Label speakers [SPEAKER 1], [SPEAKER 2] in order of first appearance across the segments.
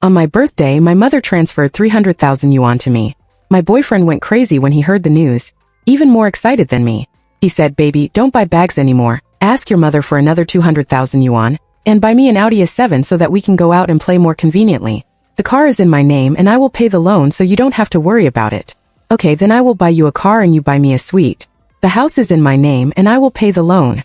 [SPEAKER 1] On my birthday, my mother transferred 300,000 yuan to me. My boyfriend went crazy when he heard the news, even more excited than me. He said, "Baby, don't buy bags anymore. Ask your mother for another 200,000 yuan, and buy me an Audi A7 so that we can go out and play more conveniently. The car is in my name and I will pay the loan so you don't have to worry about it." "Okay, then I will buy you a car and you buy me a suite. The house is in my name and I will pay the loan."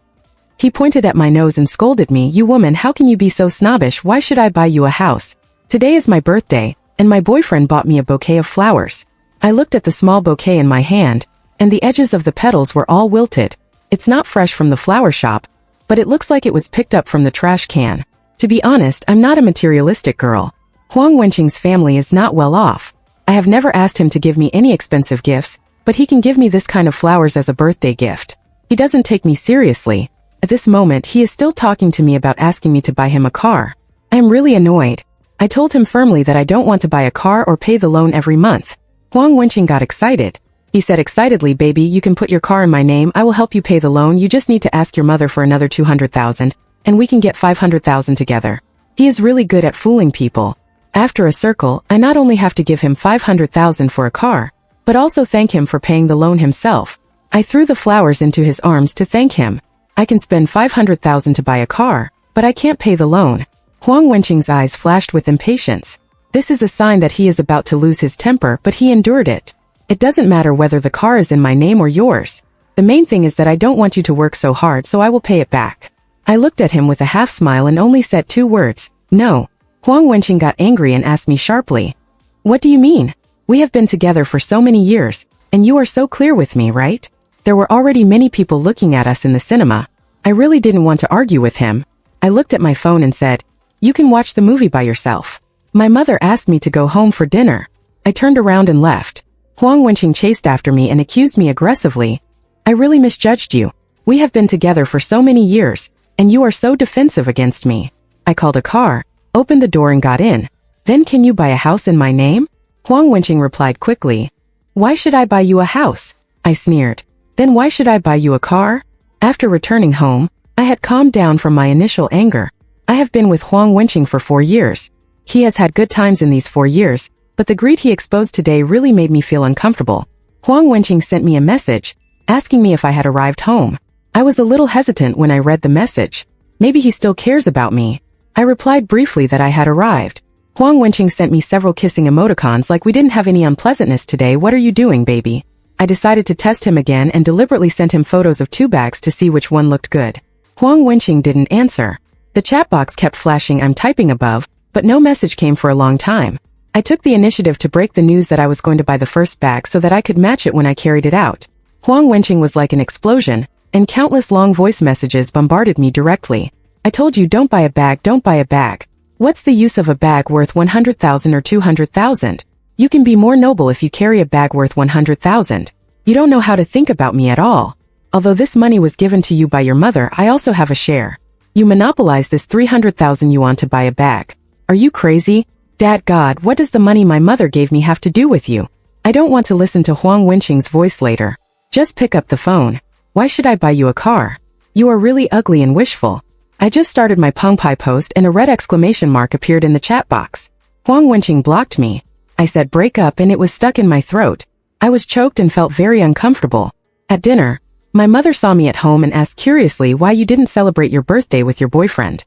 [SPEAKER 1] He pointed at my nose and scolded me, "You woman, how can you be so snobbish? Why should I buy you a house? Today is my birthday, and my boyfriend bought me a bouquet of flowers." I looked at the small bouquet in my hand, and the edges of the petals were all wilted. It's not fresh from the flower shop, but it looks like it was picked up from the trash can. To be honest, I'm not a materialistic girl. Huang Wenqing's family is not well off. I have never asked him to give me any expensive gifts, but he can give me this kind of flowers as a birthday gift. He doesn't take me seriously. At this moment, he is still talking to me about asking me to buy him a car. I am really annoyed. I told him firmly that I don't want to buy a car or pay the loan every month. Huang Wenqing got excited. He said excitedly, "Baby, you can put your car in my name, I will help you pay the loan, you just need to ask your mother for another 200,000, and we can get 500,000 together." He is really good at fooling people. After a circle, I not only have to give him 500,000 for a car, but also thank him for paying the loan himself. I threw the flowers into his arms to thank him. I can spend 500,000 to buy a car, but I can't pay the loan. Huang Wenqing's eyes flashed with impatience. This is a sign that he is about to lose his temper, but he endured it. "It doesn't matter whether the car is in my name or yours. The main thing is that I don't want you to work so hard, so I will pay it back." I looked at him with a half smile and only said 2 words, "No." Huang Wenqing got angry and asked me sharply, "What do you mean? We have been together for so many years, and you are so clear with me, right?" There were already many people looking at us in the cinema. I really didn't want to argue with him. I looked at my phone and said, "You can watch the movie by yourself." My mother asked me to go home for dinner. I turned around and left. Huang Wenqing chased after me and accused me aggressively. "I really misjudged you. We have been together for so many years, and you are so defensive against me." I called a car, opened the door and got in. "Then can you buy a house in my name?" Huang Wenqing replied quickly. "Why should I buy you a house?" I sneered. "Then why should I buy you a car?" After returning home, I had calmed down from my initial anger. I have been with Huang Wenqing for 4 years. He has had good times in these 4 years, but the greed he exposed today really made me feel uncomfortable. Huang Wenqing sent me a message, asking me if I had arrived home. I was a little hesitant when I read the message. Maybe he still cares about me. I replied briefly that I had arrived. Huang Wenqing sent me several kissing emoticons like we didn't have any unpleasantness today. "What are you doing, baby?" I decided to test him again and deliberately sent him photos of 2 bags to see which one looked good. Huang Wenqing didn't answer. The chat box kept flashing "I'm typing above," but no message came for a long time. I took the initiative to break the news that I was going to buy the first bag so that I could match it when I carried it out. Huang Wenqing was like an explosion, and countless long voice messages bombarded me directly. "I told you don't buy a bag, don't buy a bag. What's the use of a bag worth 100,000 or 200,000? You can be more noble if you carry a bag worth 100,000. You don't know how to think about me at all. Although this money was given to you by your mother, I also have a share. You monopolize this 300,000 yuan to buy a bag. Are you crazy? Dad God, what does the money my mother gave me have to do with you?" I don't want to listen to Huang Wenqing's voice later. Just pick up the phone. "Why should I buy you a car? You are really ugly and wishful." I just started my Peng Pai post and a red exclamation mark appeared in the chat box. Huang Wenqing blocked me. I said break up and it was stuck in my throat. I was choked and felt very uncomfortable. At dinner, my mother saw me at home and asked curiously why you didn't celebrate your birthday with your boyfriend.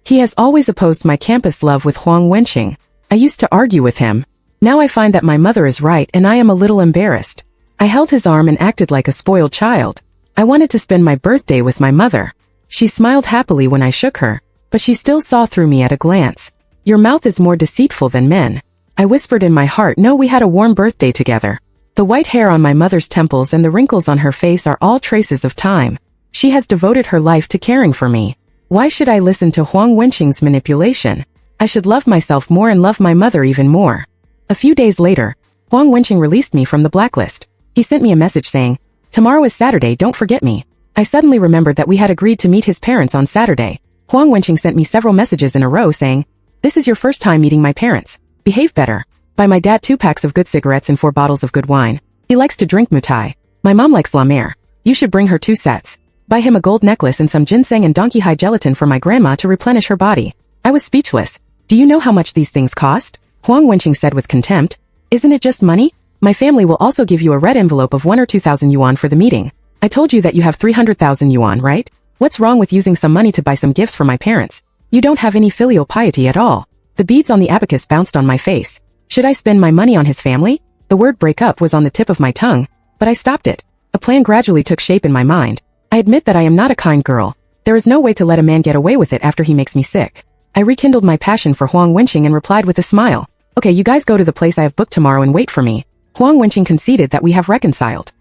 [SPEAKER 1] He has always opposed my campus love with Huang Wenqing. I used to argue with him. Now I find that my mother is right and I am a little embarrassed. I held his arm and acted like a spoiled child. I wanted to spend my birthday with my mother. She smiled happily when I shook her, but she still saw through me at a glance. "Your mouth is more deceitful than men." I whispered in my heart, "No, we had a warm birthday together." The white hair on my mother's temples and the wrinkles on her face are all traces of time. She has devoted her life to caring for me. Why should I listen to Huang Wenqing's manipulation? I should love myself more and love my mother even more. A few days later, Huang Wenqing released me from the blacklist. He sent me a message saying, "Tomorrow is Saturday, don't forget me." I suddenly remembered that we had agreed to meet his parents on Saturday. Huang Wenqing sent me several messages in a row saying, "This is your first time meeting my parents. Behave better. Buy my dad 2 packs of good cigarettes and 4 bottles of good wine. He likes to drink mutai. My mom likes la mer. You should bring her 2 sets. Buy him a gold necklace and some ginseng and donkey hide gelatin for my grandma to replenish her body." I was speechless. Do you know how much these things cost? Huang Wenqing said with contempt. Isn't it just money? My family will also give you a red envelope of 1 or 2,000 yuan for the meeting. I told you that you have 300,000 yuan, right? What's wrong with using some money to buy some gifts for my parents? You don't have any filial piety at all. The beads on the abacus bounced on my face. Should I spend my money on his family? The word break up was on the tip of my tongue, but I stopped it. A plan gradually took shape in my mind. I admit that I am not a kind girl. There is no way to let a man get away with it after he makes me sick. I rekindled my passion for Huang Wenqing and replied with a smile. Okay, you guys go to the place I have booked tomorrow and wait for me. Huang Wenqing conceded that we have reconciled.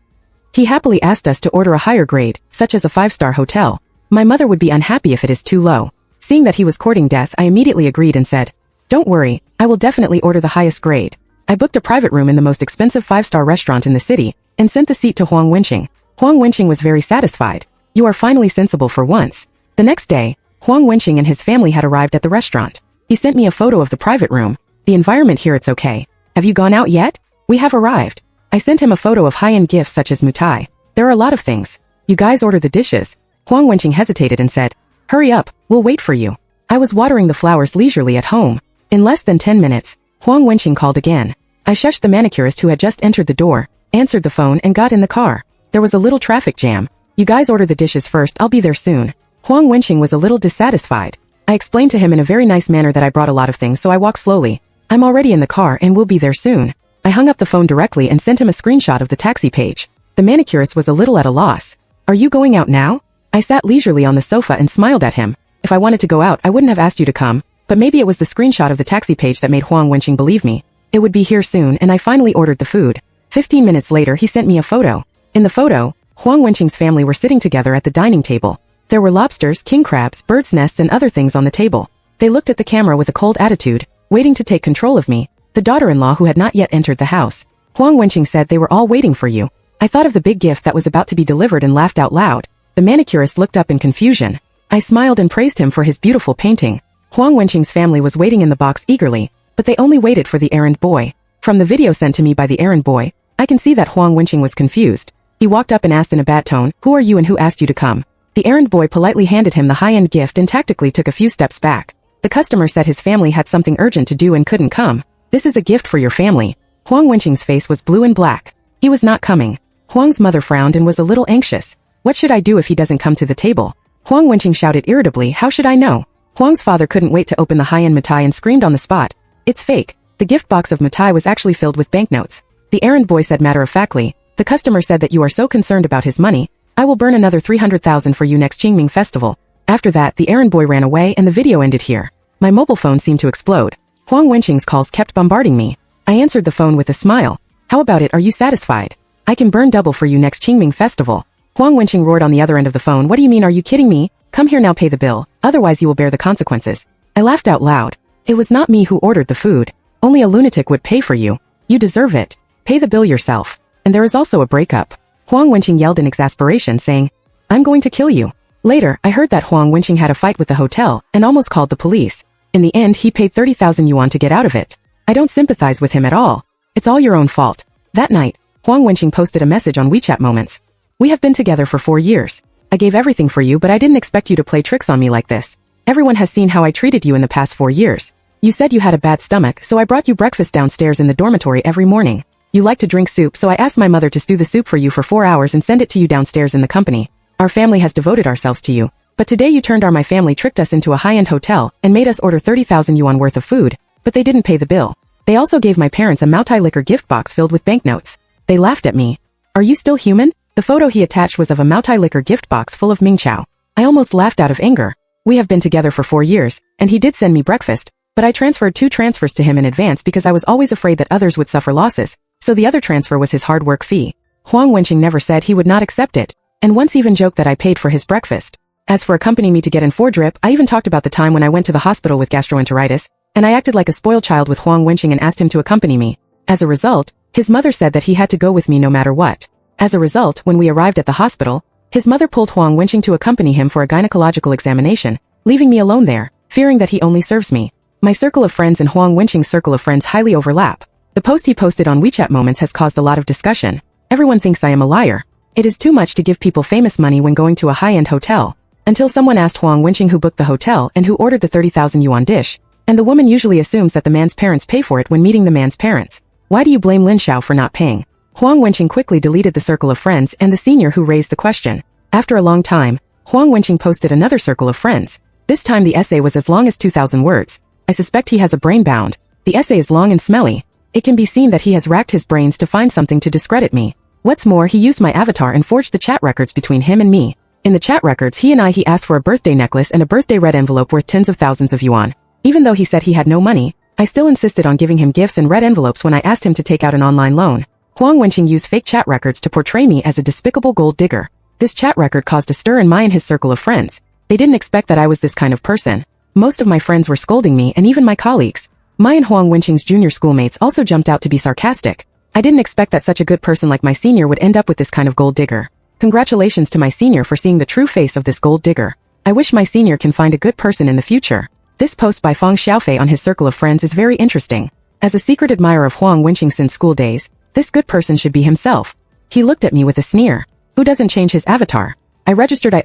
[SPEAKER 1] He happily asked us to order a higher grade, such as a 5-star hotel. My mother would be unhappy if it is too low. Seeing that he was courting death, I immediately agreed and said, "Don't worry, I will definitely order the highest grade." I booked a private room in the most expensive 5-star restaurant in the city, and sent the seat to Huang Wenqing. Huang Wenqing was very satisfied. You are finally sensible for once. The next day, Huang Wenqing and his family had arrived at the restaurant. He sent me a photo of the private room. The environment here, it's okay. Have you gone out yet? We have arrived. I sent him a photo of high-end gifts such as mutai. There are a lot of things. You guys order the dishes. Huang Wenqing hesitated and said, "Hurry up, we'll wait for you." I was watering the flowers leisurely at home. In less than 10 minutes, Huang Wenqing called again. I shushed the manicurist who had just entered the door, answered the phone and got in the car. There was a little traffic jam. You guys order the dishes first, I'll be there soon. Huang Wenqing was a little dissatisfied. I explained to him in a very nice manner that I brought a lot of things, so I walked slowly. I'm already in the car and will be there soon. I hung up the phone directly and sent him a screenshot of the taxi page. The manicurist was a little at a loss. Are you going out now? I sat leisurely on the sofa and smiled at him. If I wanted to go out, I wouldn't have asked you to come, but maybe it was the screenshot of the taxi page that made Huang Wenqing believe me. It would be here soon, and I finally ordered the food. 15 minutes later, he sent me a photo. In the photo, Huang Wenqing's family were sitting together at the dining table. There were lobsters, king crabs, birds' nests, and other things on the table. They looked at the camera with a cold attitude, waiting to take control of me, the daughter-in-law who had not yet entered the house. Huang Wenqing said they were all waiting for you. I thought of the big gift that was about to be delivered and laughed out loud. The manicurist looked up in confusion. I smiled and praised him for his beautiful painting. Huang Wenqing's family was waiting in the box eagerly, but they only waited for the errand boy. From the video sent to me by the errand boy, I can see that Huang Wenqing was confused. He walked up and asked in a bad tone, "Who are you and who asked you to come?" The errand boy politely handed him the high-end gift and tactically took a few steps back. The customer said his family had something urgent to do and couldn't come. "This is a gift for your family." Huang Wenqing's face was blue and black. He was not coming. Huang's mother frowned and was a little anxious. What should I do if he doesn't come to the table? Huang Wenqing shouted irritably, "How should I know?" Huang's father couldn't wait to open the high-end mitai and screamed on the spot, "It's fake." The gift box of mitai was actually filled with banknotes. The errand boy said matter-of-factly, "The customer said that you are so concerned about his money, I will burn another 300,000 for you next Qingming festival." After that, the errand boy ran away and the video ended here. My mobile phone seemed to explode. Huang Wenqing's calls kept bombarding me. I answered the phone with a smile. "How about it, are you satisfied? I can burn double for you next Qingming festival." Huang Wenqing roared on the other end of the phone, "What do you mean, are you kidding me? Come here now, pay the bill, otherwise you will bear the consequences." I laughed out loud. It was not me who ordered the food. Only a lunatic would pay for you. You deserve it. Pay the bill yourself. And there is also a breakup. Huang Wenqing yelled in exasperation, saying, "I'm going to kill you." Later, I heard that Huang Wenqing had a fight with the hotel and almost called the police. In the end, he paid 30,000 yuan to get out of it. I don't sympathize with him at all. It's all your own fault. That night, Huang Wenqing posted a message on WeChat Moments. "We have been together for 4 years. I gave everything for you, but I didn't expect you to play tricks on me like this. Everyone has seen how I treated you in the past 4 years. You said you had a bad stomach, so I brought you breakfast downstairs in the dormitory every morning. You like to drink soup, so I asked my mother to stew the soup for you for 4 hours and send it to you downstairs in the company. Our family has devoted ourselves to you. But today you turned my family tricked us into a high-end hotel and made us order 30,000 yuan worth of food, but they didn't pay the bill. They also gave my parents a Maotai liquor gift box filled with banknotes. They laughed at me. Are you still human?" The photo he attached was of a Maotai liquor gift box full of Mingqiao. I almost laughed out of anger. We have been together for 4 years, and he did send me breakfast, but I transferred 2 transfers to him in advance because I was always afraid that others would suffer losses, so the other transfer was his hard work fee. Huang Wenqing never said he would not accept it, and once even joked that I paid for his breakfast. As for accompanying me to get in for drip, I even talked about the time when I went to the hospital with gastroenteritis, and I acted like a spoiled child with Huang Wenqing and asked him to accompany me. As a result, his mother said that he had to go with me no matter what. As a result, when we arrived at the hospital, his mother pulled Huang Wenqing to accompany him for a gynecological examination, leaving me alone there, fearing that he only serves me. My circle of friends and Huang Wenqing's circle of friends highly overlap. The post he posted on WeChat Moments has caused a lot of discussion. Everyone thinks I am a liar. It is too much to give people famous money when going to a high-end hotel. Until someone asked Huang Wenqing who booked the hotel and who ordered the 30,000 yuan dish, And the woman usually assumes that the man's parents pay for it when meeting the man's parents. Why do you blame Lin Xiao for not paying? Huang Wenqing quickly deleted the circle of friends and the senior who raised the question. After a long time, Huang Wenqing posted another circle of friends. This time the essay was as long as 2,000 words. I suspect he has a brain bound. The essay is long and smelly. It can be seen that he has racked his brains to find something to discredit me. What's more, he used my avatar and forged the chat records between him and me. In the chat records, he asked for a birthday necklace and a birthday red envelope worth tens of thousands of yuan. Even though he said he had no money, I still insisted on giving him gifts and red envelopes when I asked him to take out an online loan. Huang Wenqing used fake chat records to portray me as a despicable gold digger. This chat record caused a stir in my and his circle of friends. They didn't expect that I was this kind of person. Most of my friends were scolding me and even my colleagues. My and Huang Wenqing's junior schoolmates also jumped out to be sarcastic. I didn't expect that such a good person like my senior would end up with this kind of gold digger. Congratulations to my senior for seeing the true face of this gold digger. I wish my senior can find a good person in the future. This post by Fang Xiaofei on his circle of friends is very interesting. As a secret admirer of Huang Wenqing since school days, this good person should be himself. He looked at me with a sneer. Who doesn't change his avatar? I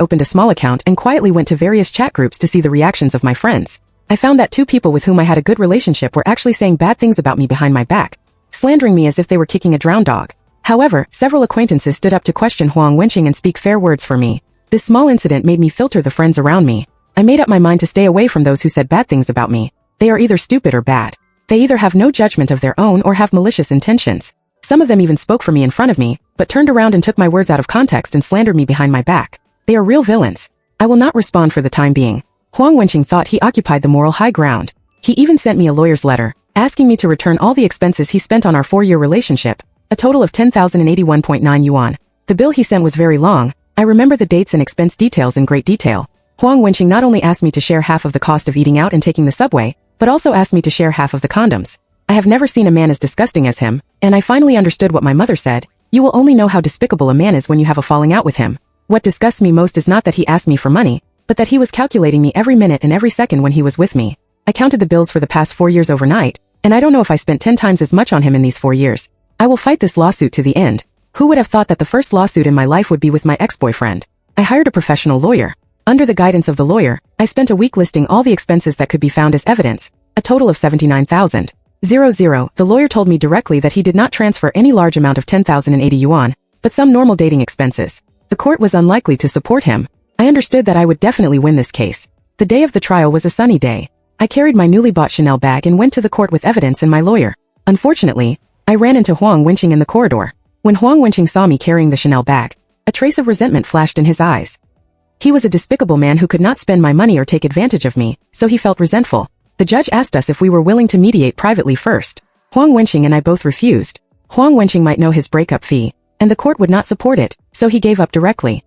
[SPEAKER 1] opened a small account and quietly went to various chat groups to see the reactions of my friends. I found that 2 people with whom I had a good relationship were actually saying bad things about me behind my back, slandering me as if they were kicking a drowned dog. However, several acquaintances stood up to question Huang Wenqing and speak fair words for me. This small incident made me filter the friends around me. I made up my mind to stay away from those who said bad things about me. They are either stupid or bad. They either have no judgment of their own or have malicious intentions. Some of them even spoke for me in front of me, but turned around and took my words out of context and slandered me behind my back. They are real villains. I will not respond for the time being. Huang Wenqing thought he occupied the moral high ground. He even sent me a lawyer's letter, asking me to return all the expenses he spent on our 4-year relationship, a total of 10,081.9 yuan. The bill he sent was very long. I remember the dates and expense details in great detail. Huang Wenqing not only asked me to share half of the cost of eating out and taking the subway, but also asked me to share half of the condoms. I have never seen a man as disgusting as him, and I finally understood what my mother said. You will only know how despicable a man is when you have a falling out with him. What disgusts me most is not that he asked me for money, but that he was calculating me every minute and every second when he was with me. I counted the bills for the past 4 years overnight, and I don't know if I spent 10 times as much on him in these 4 years. I will fight this lawsuit to the end. Who would have thought that the first lawsuit in my life would be with my ex-boyfriend? I hired a professional lawyer. Under the guidance of the lawyer, I spent a week listing all the expenses that could be found as evidence, a total of 79,000. The lawyer told me directly that he did not transfer any large amount of 10,080 yuan, but some normal dating expenses. The court was unlikely to support him. I understood that I would definitely win this case. The day of the trial was a sunny day. I carried my newly bought Chanel bag and went to the court with evidence and my lawyer. Unfortunately, I ran into Huang Wenqing in the corridor. When Huang Wenqing saw me carrying the Chanel bag, a trace of resentment flashed in his eyes. He was a despicable man who could not spend my money or take advantage of me, so he felt resentful. The judge asked us if we were willing to mediate privately first. Huang Wenqing and I both refused. Huang Wenqing might know his breakup fee, and the court would not support it, so he gave up directly.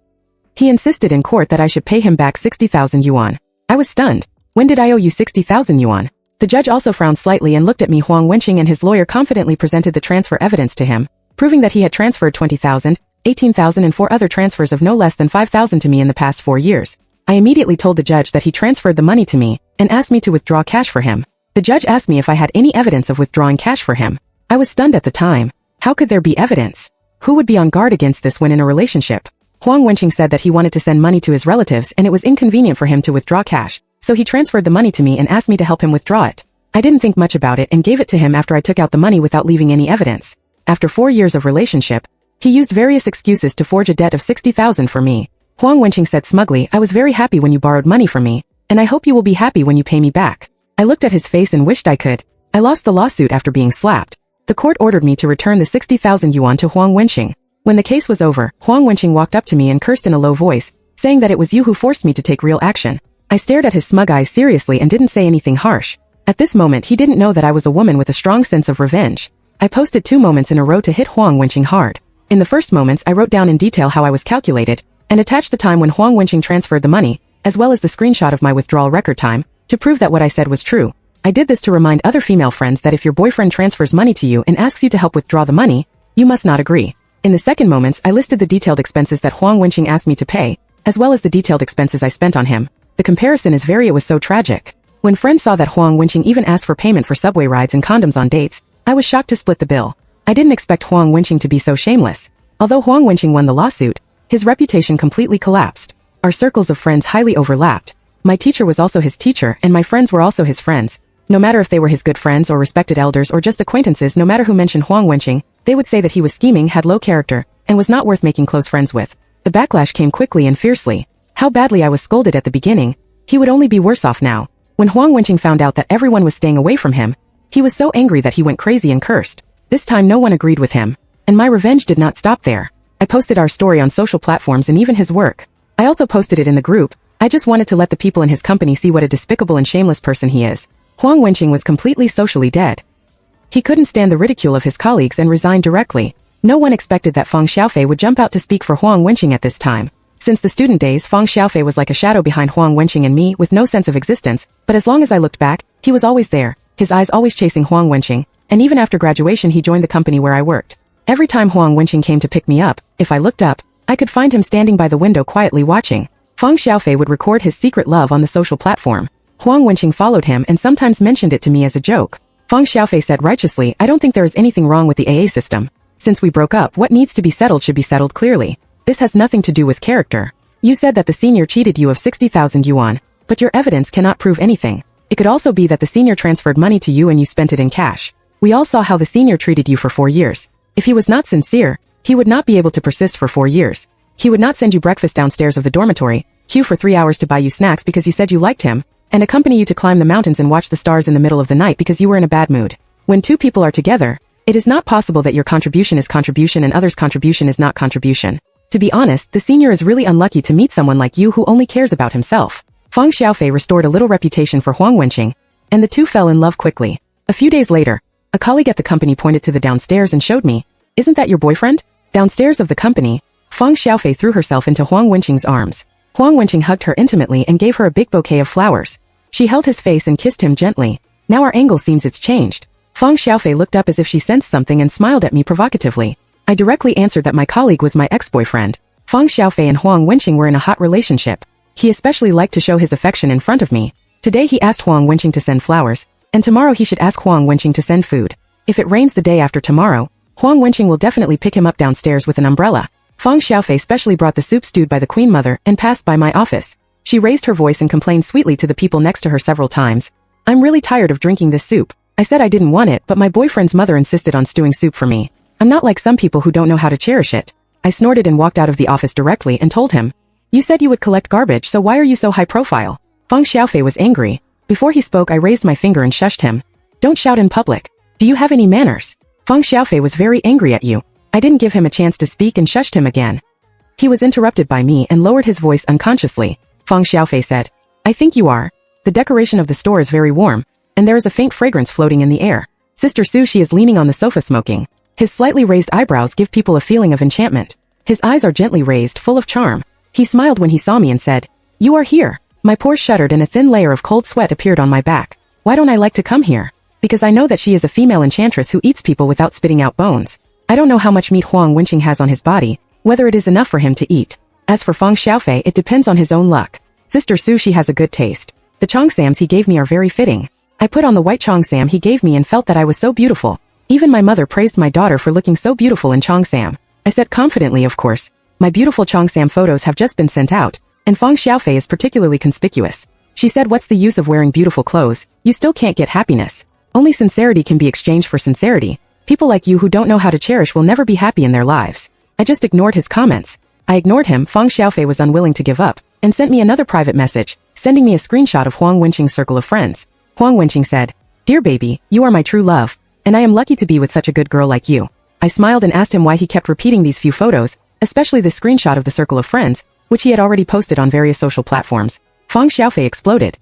[SPEAKER 1] He insisted in court that I should pay him back 60,000 yuan. I was stunned. When did I owe you 60,000 yuan? The judge also frowned slightly and looked at me. Huang Wenqing and his lawyer confidently presented the transfer evidence to him, proving that he had transferred 20,000, 18,000 and 4 other transfers of no less than 5,000 to me in the past 4 years. I immediately told the judge that he transferred the money to me and asked me to withdraw cash for him. The judge asked me if I had any evidence of withdrawing cash for him. I was stunned at the time. How could there be evidence? Who would be on guard against this when in a relationship? Huang Wenqing said that he wanted to send money to his relatives and it was inconvenient for him to withdraw cash, so he transferred the money to me and asked me to help him withdraw it. I didn't think much about it and gave it to him after I took out the money without leaving any evidence. After 4 years of relationship, he used various excuses to forge a debt of 60,000 for me. Huang Wenqing said smugly, I was very happy when you borrowed money from me, and I hope you will be happy when you pay me back. I looked at his face and wished I could. I lost the lawsuit after being slapped. The court ordered me to return the 60,000 yuan to Huang Wenqing. When the case was over, Huang Wenqing walked up to me and cursed in a low voice, saying that it was you who forced me to take real action. I stared at his smug eyes seriously and didn't say anything harsh. At this moment he didn't know that I was a woman with a strong sense of revenge. I posted 2 moments in a row to hit Huang Wenqing hard. In the first moments I wrote down in detail how I was calculated, and attached the time when Huang Wenqing transferred the money, as well as the screenshot of my withdrawal record time, to prove that what I said was true. I did this to remind other female friends that if your boyfriend transfers money to you and asks you to help withdraw the money, you must not agree. In the second moments I listed the detailed expenses that Huang Wenqing asked me to pay, as well as the detailed expenses I spent on him. The comparison is it was so tragic. When friends saw that Huang Wenqing even asked for payment for subway rides and condoms on dates, I was shocked to split the bill. I didn't expect Huang Wenqing to be so shameless. Although Huang Wenqing won the lawsuit, his reputation completely collapsed. Our circles of friends highly overlapped. My teacher was also his teacher and my friends were also his friends. No matter if they were his good friends or respected elders or just acquaintances, no matter who mentioned Huang Wenqing, they would say that he was scheming, had low character, and was not worth making close friends with. The backlash came quickly and fiercely. How badly I was scolded at the beginning. He would only be worse off now. When Huang Wenqing found out that everyone was staying away from him, he was so angry that he went crazy and cursed. This time no one agreed with him. And my revenge did not stop there. I posted our story on social platforms and even his work. I also posted it in the group. I just wanted to let the people in his company see what a despicable and shameless person he is. Huang Wenqing was completely socially dead. He couldn't stand the ridicule of his colleagues and resigned directly. No one expected that Feng Xiaofei would jump out to speak for Huang Wenqing at this time. Since the student days, Feng Xiaofei was like a shadow behind Huang Wenqing and me, with no sense of existence, but as long as I looked back, he was always there, his eyes always chasing Huang Wenqing, and even after graduation he joined the company where I worked. Every time Huang Wenqing came to pick me up, if I looked up, I could find him standing by the window quietly watching. Feng Xiaofei would record his secret love on the social platform. Huang Wenqing followed him and sometimes mentioned it to me as a joke. Feng Xiaofei said righteously, "I don't think there is anything wrong with the AA system. Since we broke up, what needs to be settled should be settled clearly. This has nothing to do with character. You said that the senior cheated you of 60,000 yuan, but your evidence cannot prove anything. It could also be that the senior transferred money to you and you spent it in cash. We all saw how the senior treated you for 4 years. If he was not sincere, he would not be able to persist for 4 years. He would not send you breakfast downstairs of the dormitory, queue for 3 hours to buy you snacks because you said you liked him, and accompany you to climb the mountains and watch the stars in the middle of the night because you were in a bad mood. When two people are together, it is not possible that your contribution is contribution and others' contribution is not contribution. To be honest, the senior is really unlucky to meet someone like you who only cares about himself." Feng Xiaofei restored a little reputation for Huang Wenqing, and the two fell in love quickly. A few days later, a colleague at the company pointed to the downstairs and showed me, "Isn't that your boyfriend?" Downstairs of the company, Feng Xiaofei threw herself into Huang Wenqing's arms. Huang Wenqing hugged her intimately and gave her a big bouquet of flowers. She held his face and kissed him gently. Now our angle seems it's changed. Feng Xiaofei looked up as if she sensed something and smiled at me provocatively. I directly answered that my colleague was my ex-boyfriend. Feng Xiaofei and Huang Wenqing were in a hot relationship. He especially liked to show his affection in front of me. Today he asked Huang Wenqing to send flowers, and tomorrow he should ask Huang Wenqing to send food. If it rains the day after tomorrow, Huang Wenqing will definitely pick him up downstairs with an umbrella. Feng Xiaofei specially brought the soup stewed by the Queen Mother and passed by my office. She raised her voice and complained sweetly to the people next to her several times. "I'm really tired of drinking this soup." I said I didn't want it, but my boyfriend's mother insisted on stewing soup for me. I'm not like some people who don't know how to cherish it. I snorted and walked out of the office directly and told him, "You said you would collect garbage, so why are you so high profile?" Feng Xiaofei was angry. Before he spoke, I raised my finger and shushed him. "Don't shout in public. Do you have any manners?" Feng Xiaofei was very angry at you. I didn't give him a chance to speak and shushed him again. He was interrupted by me and lowered his voice unconsciously. Feng Xiaofei said, "I think you are. The decoration of the store is very warm, and there is a faint fragrance floating in the air." Sister Su, she is leaning on the sofa smoking. His slightly raised eyebrows give people a feeling of enchantment. His eyes are gently raised, full of charm. He smiled when he saw me and said, "You are here." My pores shuddered and a thin layer of cold sweat appeared on my back. Why don't I like to come here? Because I know that she is a female enchantress who eats people without spitting out bones. I don't know how much meat Huang Wenqing has on his body, whether it is enough for him to eat. As for Feng Xiaofei, it depends on his own luck. Sister Su, she has a good taste. The cheongsams he gave me are very fitting. I put on the white cheongsam he gave me and felt that I was so beautiful. Even my mother praised my daughter for looking so beautiful in cheongsam. I said confidently, "Of course. My beautiful cheongsam photos have just been sent out, and Feng Xiaofei is particularly conspicuous." She said, "What's the use of wearing beautiful clothes? You still can't get happiness. Only sincerity can be exchanged for sincerity. People like you who don't know how to cherish will never be happy in their lives." I just ignored his comments. I ignored him. Feng Xiaofei was unwilling to give up, and sent me another private message, sending me a screenshot of Huang Wenqing's circle of friends. Huang Wenqing said, "Dear baby, you are my true love, and I am lucky to be with such a good girl like you." I smiled and asked him why he kept repeating these few photos, especially the screenshot of the circle of friends, which he had already posted on various social platforms. Feng Xiaofei exploded.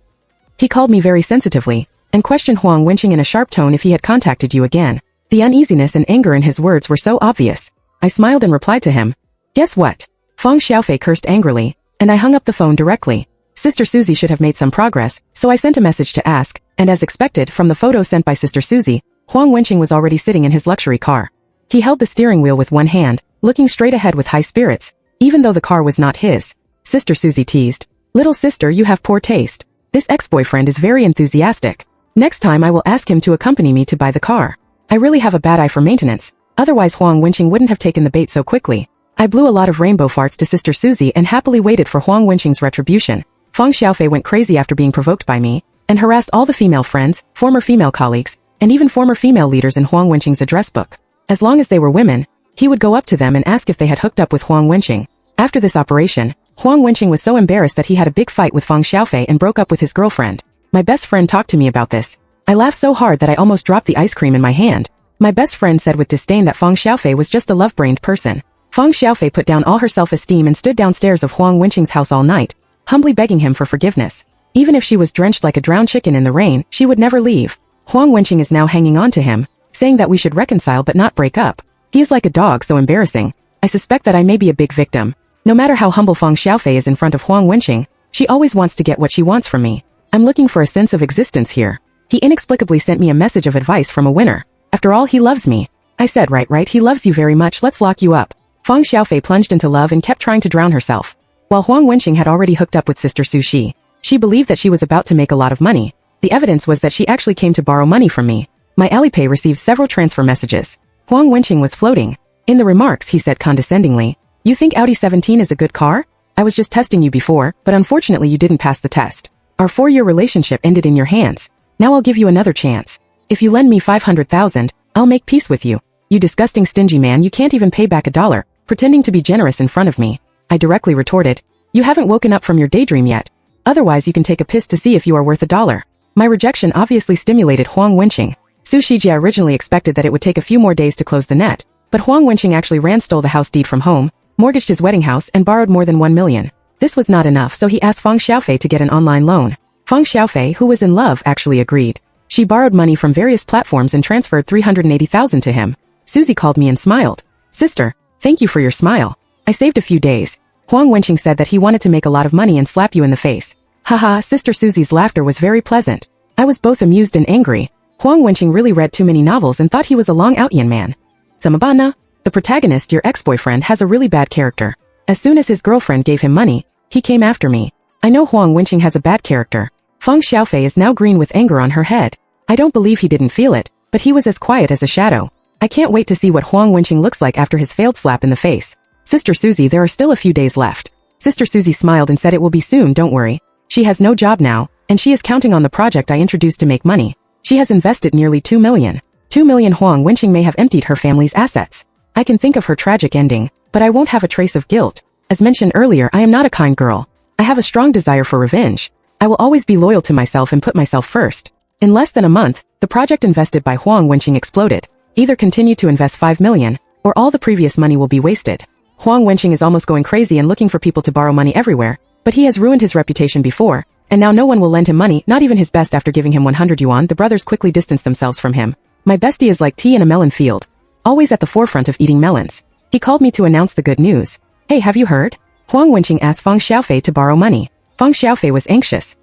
[SPEAKER 1] He called me very sensitively, and questioned Huang Wenqing in a sharp tone if he had contacted you again. The uneasiness and anger in his words were so obvious. I smiled and replied to him, "Guess what?" Feng Xiaofei cursed angrily, and I hung up the phone directly. Sister Susie should have made some progress, so I sent a message to ask, and as expected from the photos sent by Sister Susie, Huang Wenqing was already sitting in his luxury car. He held the steering wheel with one hand, looking straight ahead with high spirits, even though the car was not his. Sister Susie teased, "Little sister, you have poor taste. This ex-boyfriend is very enthusiastic. Next time I will ask him to accompany me to buy the car. I really have a bad eye for maintenance, otherwise Huang Wenqing wouldn't have taken the bait so quickly." I blew a lot of rainbow farts to Sister Susie and happily waited for Huang Wenqing's retribution. Feng Xiaofei went crazy after being provoked by me. and harassed all the female friends, former female colleagues, and even former female leaders in Huang Wenqing's address book. As long as they were women, he would go up to them and ask if they had hooked up with Huang Wenqing. After this operation, Huang Wenqing was so embarrassed that he had a big fight with Feng Xiaofei and broke up with his girlfriend. My best friend talked to me about this. I laughed so hard that I almost dropped the ice cream in my hand. My best friend said with disdain that Feng Xiaofei was just a love-brained person. Feng Xiaofei put down all her self-esteem and stood downstairs of Huang Wenqing's house all night, humbly begging him for forgiveness. Even if she was drenched like a drowned chicken in the rain, she would never leave. Huang Wenqing is now hanging on to him, saying that we should reconcile but not break up. He is like a dog, so embarrassing. I suspect that I may be a big victim. No matter how humble Feng Xiaofei is in front of Huang Wenqing, she always wants to get what she wants from me. I'm looking for a sense of existence here. He inexplicably sent me a message of advice from a winner. After all, he loves me. I said, right, he loves you very much, let's lock you up. Feng Xiaofei plunged into love and kept trying to drown herself. While Huang Wenqing had already hooked up with Sister Su Shi, she believed that she was about to make a lot of money. The evidence was that she actually came to borrow money from me. My Alipay received several transfer messages. Huang Wenqing was floating. In the remarks, he said condescendingly, "You think Audi A7 is a good car? I was just testing you before, but unfortunately you didn't pass the test. Our 4-year relationship ended in your hands. Now I'll give you another chance. If you lend me 500,000, I'll make peace with you. You disgusting stingy man, you can't even pay back $1, pretending to be generous in front of me." I directly retorted, "You haven't woken up from your daydream yet. Otherwise you can take a piss to see if you are worth $1. My rejection obviously stimulated Huang Wenqing. Su Shijia originally expected that it would take a few more days to close the net, but Huang Wenqing actually stole the house deed from home, mortgaged his wedding house and borrowed more than 1 million. This was not enough, so he asked Feng Xiaofei to get an online loan. Feng Xiaofei, who was in love, actually agreed. She borrowed money from various platforms and transferred 380,000 to him. Susie called me and smiled. "Sister, thank you for your smile. I saved a few days." Huang Wenqing said that he wanted to make a lot of money and slap you in the face. Haha, Sister Susie's laughter was very pleasant. I was both amused and angry. Huang Wenqing really read too many novels and thought he was a long-out-yin man. Samabana, the protagonist, your ex-boyfriend, has a really bad character. As soon as his girlfriend gave him money, he came after me. I know Huang Wenqing has a bad character. Feng Xiaofei is now green with anger on her head. I don't believe he didn't feel it, but he was as quiet as a shadow. I can't wait to see what Huang Wenqing looks like after his failed slap in the face. Sister Susie, there are still a few days left. Sister Susie smiled and said it will be soon, don't worry. She has no job now, and she is counting on the project I introduced to make money. She has invested nearly 2 million. 2 million. Huang Wenqing may have emptied her family's assets. I can think of her tragic ending, but I won't have a trace of guilt. As mentioned earlier, I am not a kind girl. I have a strong desire for revenge. I will always be loyal to myself and put myself first. In less than a month, the project invested by Huang Wenqing exploded. Either continue to invest 5 million, or all the previous money will be wasted. Huang Wenqing is almost going crazy and looking for people to borrow money everywhere, but he has ruined his reputation before, and now no one will lend him money, not even his best. After giving him 100 yuan, the brothers quickly distanced themselves from him. My bestie is like tea in a melon field, always at the forefront of eating melons. He called me to announce the good news. "Hey, have you heard?" Huang Wenqing asked Feng Xiaofei to borrow money. Feng Xiaofei was anxious.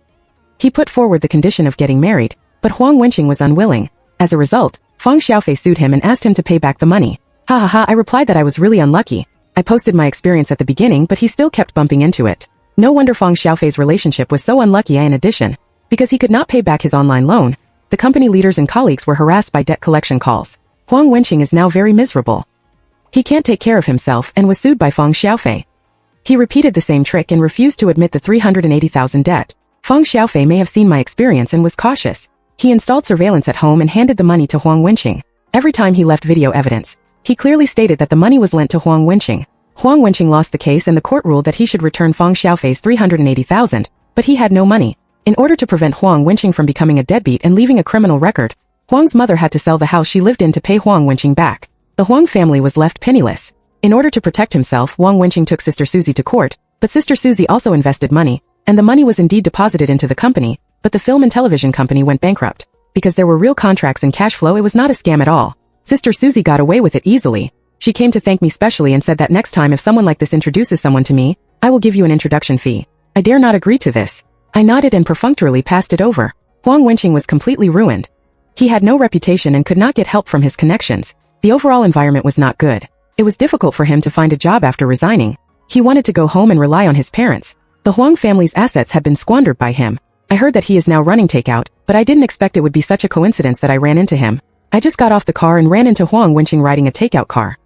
[SPEAKER 1] He put forward the condition of getting married, but Huang Wenqing was unwilling. As a result, Feng Xiaofei sued him and asked him to pay back the money. Ha ha ha, I replied that I was really unlucky. I posted my experience at the beginning, but he still kept bumping into it. No wonder Feng Xiaofei's relationship was so unlucky. In addition, because he could not pay back his online loan, the company leaders and colleagues were harassed by debt collection calls. Huang Wenqing is now very miserable. He can't take care of himself and was sued by Feng Xiaofei. He repeated the same trick and refused to admit the 380,000 debt. Feng Xiaofei may have seen my experience and was cautious. He installed surveillance at home and handed the money to Huang Wenqing. Every time he left video evidence, he clearly stated that the money was lent to Huang Wenqing. Huang Wenqing lost the case and the court ruled that he should return Feng Xiaofei's 380,000, but he had no money. In order to prevent Huang Wenqing from becoming a deadbeat and leaving a criminal record, Huang's mother had to sell the house she lived in to pay Huang Wenqing back. The Huang family was left penniless. In order to protect himself, Huang Wenqing took Sister Susie to court, but Sister Susie also invested money, and the money was indeed deposited into the company, but the film and television company went bankrupt. Because there were real contracts and cash flow, it was not a scam at all. Sister Susie got away with it easily. She came to thank me specially and said that next time if someone like this introduces someone to me, I will give you an introduction fee. I dare not agree to this. I nodded and perfunctorily passed it over. Huang Wenqing was completely ruined. He had no reputation and could not get help from his connections. The overall environment was not good. It was difficult for him to find a job after resigning. He wanted to go home and rely on his parents. The Huang family's assets had been squandered by him. I heard that he is now running takeout, but I didn't expect it would be such a coincidence that I ran into him. I just got off the car and ran into Huang Wenqing riding a takeout car.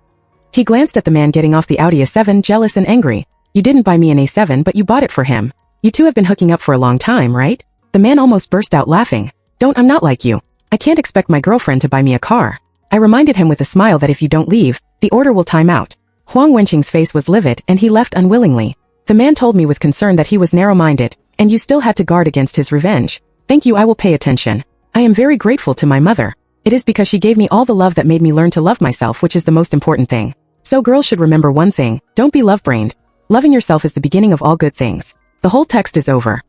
[SPEAKER 1] He glanced at the man getting off the Audi A7, jealous and angry. "You didn't buy me an A7, but you bought it for him. You two have been hooking up for a long time, right?" The man almost burst out laughing. I'm not like you. I can't expect my girlfriend to buy me a car. I reminded him with a smile that if you don't leave, the order will time out. Huang Wenqing's face was livid and he left unwillingly. The man told me with concern that he was narrow-minded, and you still had to guard against his revenge. Thank you, I will pay attention. I am very grateful to my mother. It is because she gave me all the love that made me learn to love myself, which is the most important thing. So girls should remember one thing, don't be love-brained. Loving yourself is the beginning of all good things. The whole text is over.